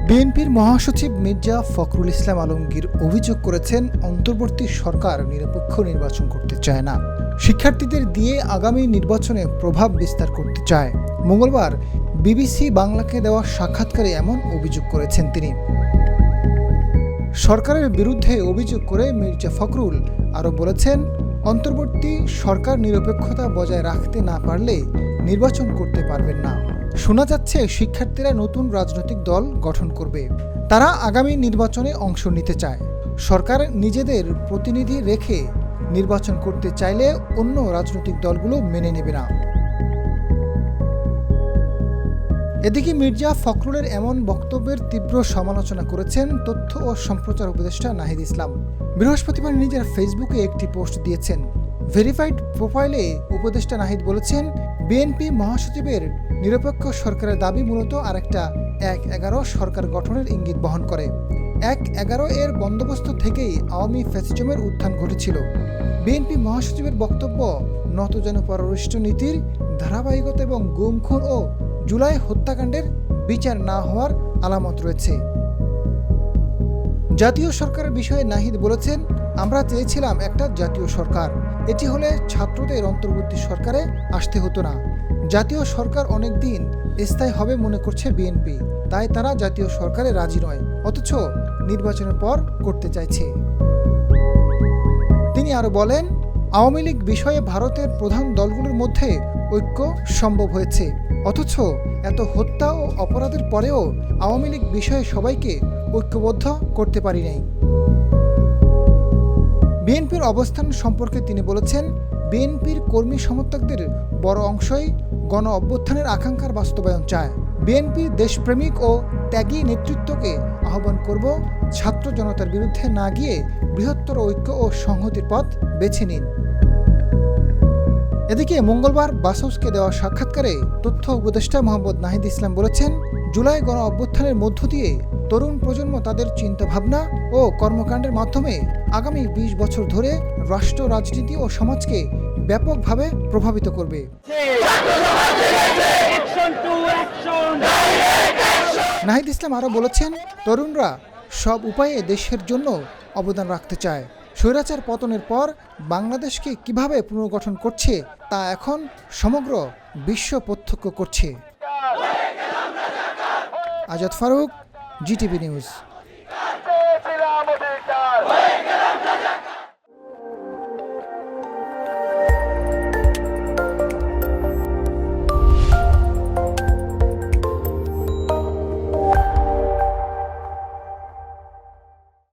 বিএনপির মহাসচিব মির্জা ফখরুল ইসলাম আলমগীর অভিযোগ করেছেন, অন্তর্বর্তী সরকার নিরপেক্ষ নির্বাচন করতে চায় না, শিক্ষার্থীদের দিয়ে আগামী নির্বাচনে প্রভাব বিস্তার করতে চায়। মঙ্গলবার বিবিসি বাংলাকে দেওয়া সাক্ষাৎকারে এমন অভিযোগ করেছেন তিনি। সরকারের বিরুদ্ধে অভিযোগ করে মির্জা ফখরুল আরও বলেছেন, অন্তর্বর্তী সরকার নিরপেক্ষতা বজায় রাখতে না পারলে নির্বাচন করতে পারবেন না। শোনা যাচ্ছে শিক্ষার্থীরা নতুন রাজনৈতিক দল গঠন করবে। তারা আগামী নির্বাচনে অংশ নিতে চায়। সরকার নিজেদের প্রতিনিধি রেখে নির্বাচন করতে চাইলে অন্য রাজনৈতিক দলগুলো মেনে নেবে না। এদিকে মির্জা ফখরুলের এমন বক্তব্যের তীব্র সমালোচনা করেছেন তথ্য ও সম্প্রচার উপদেষ্টা নাহিদ ইসলাম। বৃহস্পতিবার নিজের ফেসবুকে একটি পোস্ট দিয়েছেন। ভেরিফাইড প্রোফাইলে উপদেষ্টা নাহিদ বলেছেন, বিএনপি মহাসচিবের নিরপেক্ষ সরকারের দাবি মূলত আরেকটা ১/১১ সরকার গঠনের ইঙ্গিত বহন করে। ১/১১ এর বন্দোবস্ত থেকেই আওয়ামী ফ্যাসিজমের উত্থান ঘটেছিল। বিএনপি মহাসচিবের বক্তব্য নতজানু পররাষ্ট্র নীতির ধারাবাহিকতা এবং গুম খুন ও জুলাই হত্যাকাণ্ডের বিচার না হওয়ার আলামত রয়েছে। জাতীয় সরকারের বিষয়ে নাহিদ বলেছেন, আমরা চেয়েছিলাম একটা জাতীয় সরকার। এটি হলে ছাত্রদের অন্তর্বর্তী সরকারে আসতে হতো না। জাতীয় সরকার অনেকদিন স্থায়ী হবে মনে করছে বিএনপি, তাই তারা জাতীয় সরকারে রাজি নয়, অথচ নির্বাচনের পর করতে চাইছে। তিনি আরও বলেন, আওয়ামী লীগ বিষয়ে ভারতের প্রধান দলগুলোর মধ্যে ঐক্য সম্ভব হয়েছে, অথচ এত হত্যা ও অপরাধের পরেও আওয়ামী লীগ বিষয়ে সবাইকে ঐক্যবদ্ধ করতে পারি নাই। বিএনপির অবস্থান সম্পর্কে তিনি বলেছেন, বিএনপির কর্মী সমর্থকদের বড় অংশই গণ অভ্যুত্থানের আকাঙ্ক্ষার বাস্তবায়ন চায়। বিএনপির দেশপ্রেমিক ও ত্যাগী নেতৃত্বকে আহ্বান করব, ছাত্র জনতার বিরুদ্ধে না গিয়ে বৃহত্তর ঐক্য ও সংহতির পথ বেছে নিন। এদিকে মঙ্গলবার বাসসকে দেওয়া সাক্ষাৎকারে তথ্য উপদেষ্টা মোহাম্মদ নাহিদ ইসলাম বলেছেন, জুলাই গণ অভ্যুত্থানের মধ্য দিয়ে তরুণ প্রজন্ম তাদের চিন্তাভাবনা ও কর্মকাণ্ডের মাধ্যমে আগামী ২০ বছর ধরে রাষ্ট্র, রাজনীতি ও সমাজকে ব্যাপকভাবে প্রভাবিত করবে। নাহিদ ইসলাম আরও বলেছেন, তরুণরা সব উপায়ে দেশের জন্য অবদান রাখতে চায়। স্বৈরাচার পতনের পর বাংলাদেশকে কিভাবে পুনর্গঠন করছে তা এখন সমগ্র বিশ্ব প্রত্যক্ষ করছে। Azad Faruk, GTV news.